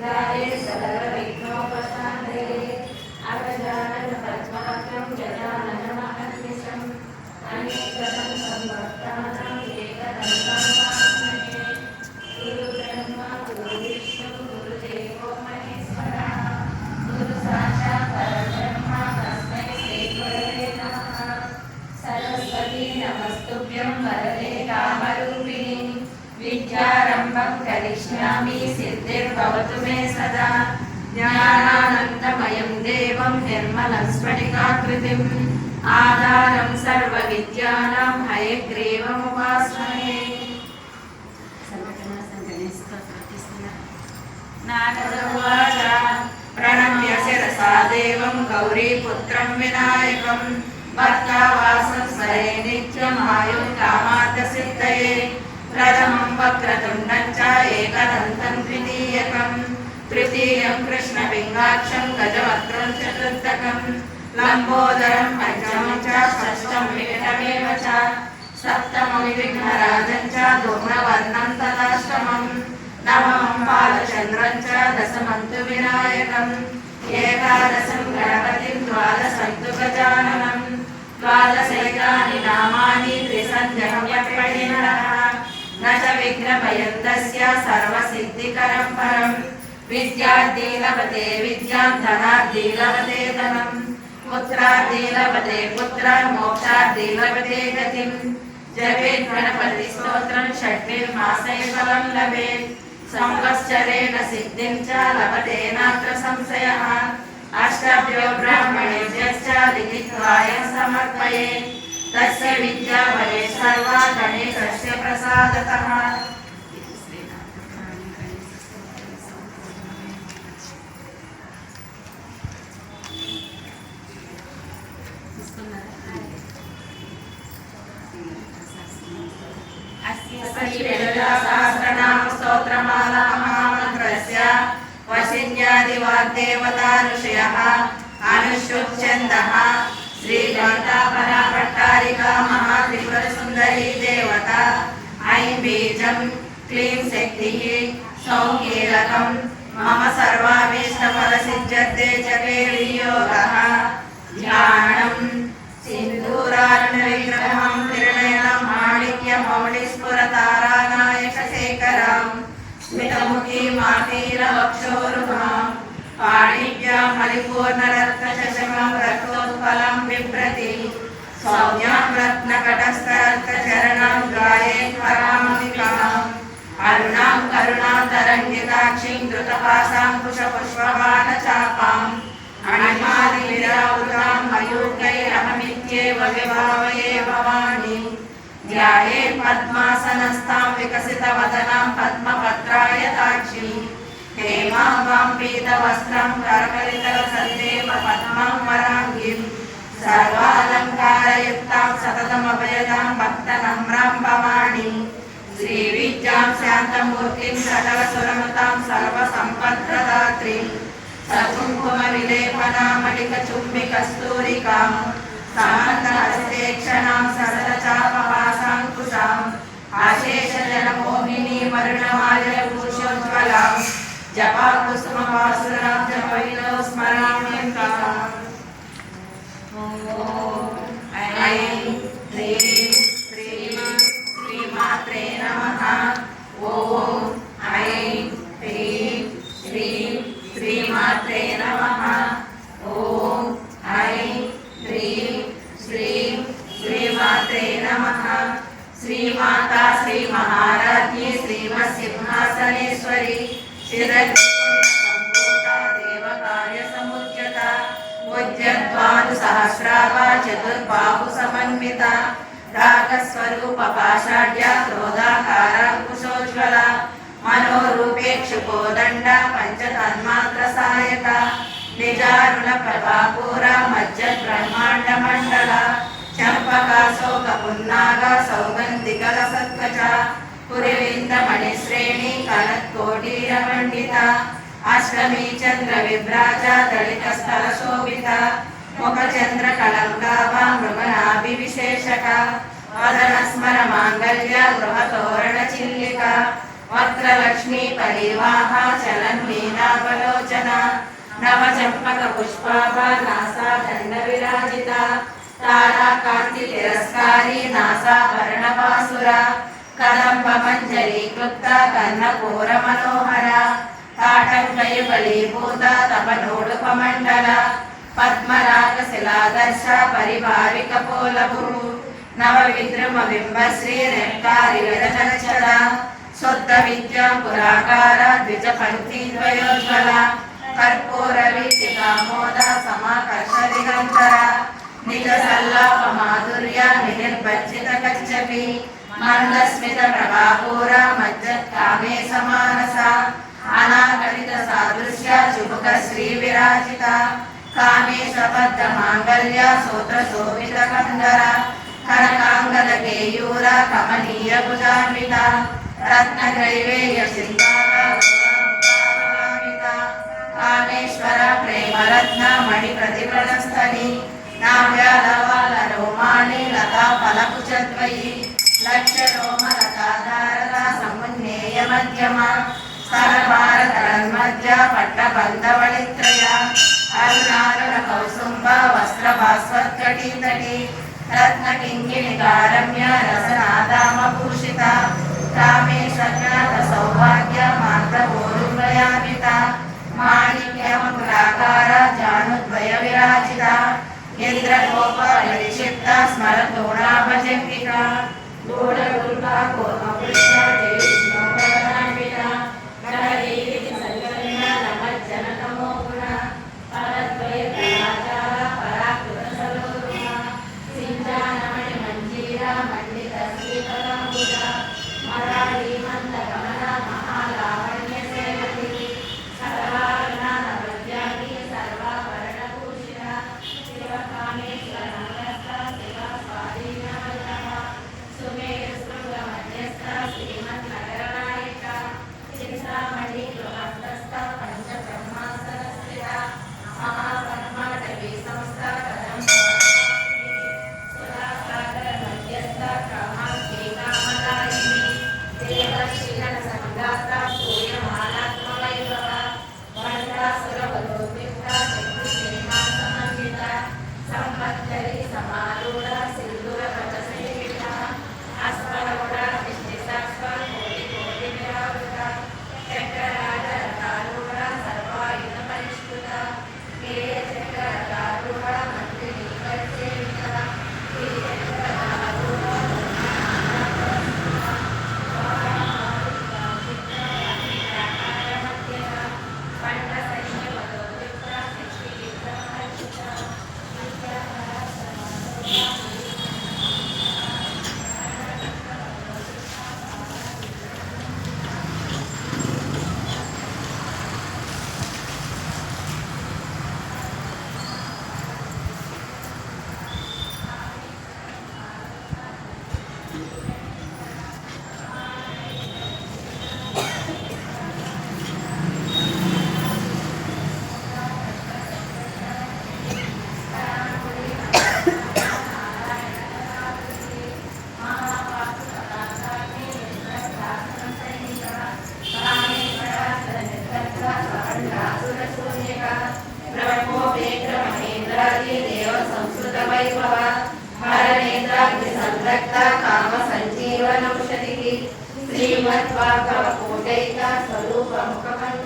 सिद्धाये सर्वविघ्नोपशान्तये अगजानन पद्मार्कं गजाननमहर्निशम् अनेकदं संभक्तानां एकदन्तं वास्महे गुरुब्रह्मा गुरुविष्णु गुरुदेवो महेश्वरः गुरुसाक्षात् परब्रह्म तस्मै श्रीगुरवे नमः सरस्वती नमस्तुभ्यं वरदे कामरूपिणी विद्यारम्भं करिष्यामि सिद्धिर्भवतु मे सदा ज्ञानानन्दमयं देवं निर्मलं स्फटिकाकृतिम् आधारं सर्वविद्यानां हयग्रीवमुपास्महे नारद उवाच प्रणम्य शिरसा देवं गौरीपुत्रं विनायकं भक्तावासं स्मरे नित्यम् आयुर्कामार्थसिद्धये प्रथमं वक्रतुण्डं च एकदन्तं द्वितीयकं तृतीयं कृष्णपिङ्गाक्षं गजवक्त्रं चतुर्थकं लम्बोदरं पञ्चमं च षष्ठं विकटमेव च सप्तमं विघ्नराजं च धूम्रवर्णं तदाष्टमं नवमं बालचन्द्रं च दशमं तु विनायकम् एकादशं गणपतिं द्वादशं तु गजाननं द्वादशैतानि नामानि त्रिसन्ध्यपठिनः न च विघ्नभयं तस्य सर्वसिद्धिकरं परं विद्यार्थी लभते विद्यां धनार्थी लभते धनं पुत्रार्थी लभते पुत्रान् मोक्षार्थी लभते गतिं जपेत् गणपतिस्तोत्रं षड्भिर्मासैः फलं लभेत् संवत्सरेण सिद्धिं च लभते नात्र संशयः अष्टाभ्यो ब्राह्मणेभ्यश्च लिखित्वा यः समर्पयेत् तस्य विद्या भवेत् सर्वा गणेशस्य प्रसादतः सहस्रनाम स्तोत्रमाला महामन्त्रस्य वशिन्यादिवाग्देवता ऋषयः अनुष्ठुप्छन्दः श्रीकान्तापरा भट्टारिका महात्रिपुरसुन्दरी देवता ऐं बीजं क्लीं शक्तिः सौं कीलकं मम सर्वाभीष्टफलसिद्ध्यर्थे जपे विनियोगः ध्यानं सिन्दूरारुणविग्रहं त्रिनयनं माणिक्यमौलिस्फुरतारानायकशेखरं स्मितमुखीमातीरवक्षोरुहां पाणिभ्यां परिपूर्णरत्नचषकं रक्तोत्पलं बिभ्रति सौम्यां रत्नकटस्थरत्नचरणं गायेत् पराममिकाम् अरुणां करुणातरङ्गिताक्षीं धृतपाशाङ्कुशपुष्पबाणचापाम् अणिमादिविरावृतां मयूखैरहमित्येव विभावये भवानी ध्यायेत् पद्मासनस्थां विकसितवदनां पद्मपत्रायताक्षीं हेमाम्बां पीतवस्त्रं करकलितलसन्देव पद्मां वराङ्गीं सर्वालङ्कारयुक्तां सततमभयदां भक्तनम्रां भवानी श्रीविद्यां शान्तमूर्तिं सकलसुरनुतां सर्वसम्पत्प्रदात्रीं सकुङ्कुमविलेपनामलिकचुम्बिकस्तूरिकां समन्तहस्तेक्षणां सरलचापवासाङ्कुशाम् आशेषजनमोहिनी वरुणमाल्यभूषोज्ज्वलां जपाकुसुमपासुरां जपविनो स्मराम्यन्ताम् ऐं ह्रीं श्रीं श्रीमात्रे नमः ॐ ऐं ह्रीं श्रीं श्रीमात्रे नमः ॐ ऐं ह्रीं श्रीं श्रीमात्रे नमः श्रीमाता श्रीमहाराज्ञी श्रीमत्सिंहासनेश्वरी शिरसम्भूता देवकार्यसमुद्यता उद्यद्भानुसहस्राभा चतुर्बाहुसमन्विता रागस्वरूपपाषाढ्या क्रोधाकाराङ्कुशोज्ज्वला मनोरूपेक्षुकोदण्डा पञ्चतन्मात्रसायका निजारुणप्रभापूरा मज्जद्ब्रह्माण्डमण्डला चम्पकाशोकपुन्नागा सौगन्धिकलसत्कचा पुरिविन्दमणिश्रेणी कनत्कोटीरमण्डिता अष्टमी चन्द्रविभ्राजा दलितस्थलशोभिता मुखचन्द्रकलङ्काभा मृगनाभिविशेषका वदनस्मरमाङ्गल्य गृहतोरणचिल्लिका वक्त्रलक्ष्मी परिवाहा चलन्मीनाथ నవచంపక పుష్పాభా నాసా దండ విరాజిత తారా కాంతి తిరస్కారి నాసాభరణపాసుర కదంబ మంజరీ క్లుప్త కర్ణపూర మనోహర తాటంకయుగలీభూత తపనోడుపమండల పద్మరాగ శిలాదర్శ పరివారిక పోలభు నవ విద్రుమ బింబశ్రీ నెక్కారి విరచర శుద్ధ విద్యా పురాకార ద్విజ పంక్తి ద్వయోజ్వల కర్పూర వీతికామోద సమాకర్ష దిగంతర నిజ సల్లాప మాధుర్య నినిర్భర్జిత కచ్చపి మందస్మిత ప్రభాపూర మజ్జ కామే సమానస అనాకరిత సాదృశ్య శుభక శ్రీ విరాజిత కామేశబద్ధ మాంగళ్య సూత్ర శోభిత కందర కనకాంగద కేయూర కమనీయ భుజాన్విత రత్నగ్రైవేయ సింగార కామేశ్వర ప్రేమరత్న మణి ప్రతిఫలస్థలి నావ్యాలవాల రోమాణి లతా ఫలకుచద్వయి లక్ష్య రోమ లతాధారత సమున్నేయ మధ్యమ స్థలభారత మధ్య పట్టబంధవళిత్రయ అరుణారుణ కౌసుంబ వస్త్ర భాస్వత్కటీతటి రత్న కింకిణి కారమ్య రసనాదామ భూషిత కామేశజ్ఞాత సౌభాగ్య మాత్రవోరుమయాన్విత మాణిక్యమకులాకార జానుద్వయ విరాజిత ఇంద్రగోప నిక్షిప్త స్మరతోణాభజంగిక గూఢదుర్గా కోమకృష్ణ జయవిష్ణోపరాన్విత గణరీతి సంకలన నమజ్జనతమో గుణ పరద్వయ కళాచార పరాకృత సరోరుణ సింజానమణి మంజీర మండిత శ్రీపదాంబుజ మరాళీ మంద గమన మహాలావణ్య సేవతి సర్వాజ్ఞాన ప్రజ్ఞాని సర్వాభరణ భూషిత శివకామేశ్వర నమస్త శివ స్వాధీనవత సుమేరు శృంగ మధ్యస్థ శ్రీమన్ నగరనాయక చింతామణి గృహస్థ పంచ బ్రహ్మాసన స్థిత మహాపద్మాటవీ సంస్థ కదం సుధాసాగర మధ్యస్థ కామాక్షి కామదాయిని దేవశీలన సంగాత సూర్యమానాత్మ వైభవ వంటాసుర బలోద్విగ్ధ శక్తి శ్రీనివాసమండిత సంవత్సరి సమారూఢ సింధూర వచసేవిత అస్మరౌఢ విష్ణిశాస్త్ర కోటి కోటి విరావృత చక్రరాజ రథారూఢ సర్వాయుధ పరిష్కృత గిరియ చక్ర రథారూఢ మంత్రిని పరిసేవిత గిరిచక్ర రథారూఢ పంట సైన్య బలోద్విగ్ధ శక్తి విగ్రహర్షిత శ్రీమద్భాగవ కోటైక స్వరూప ముఖమండ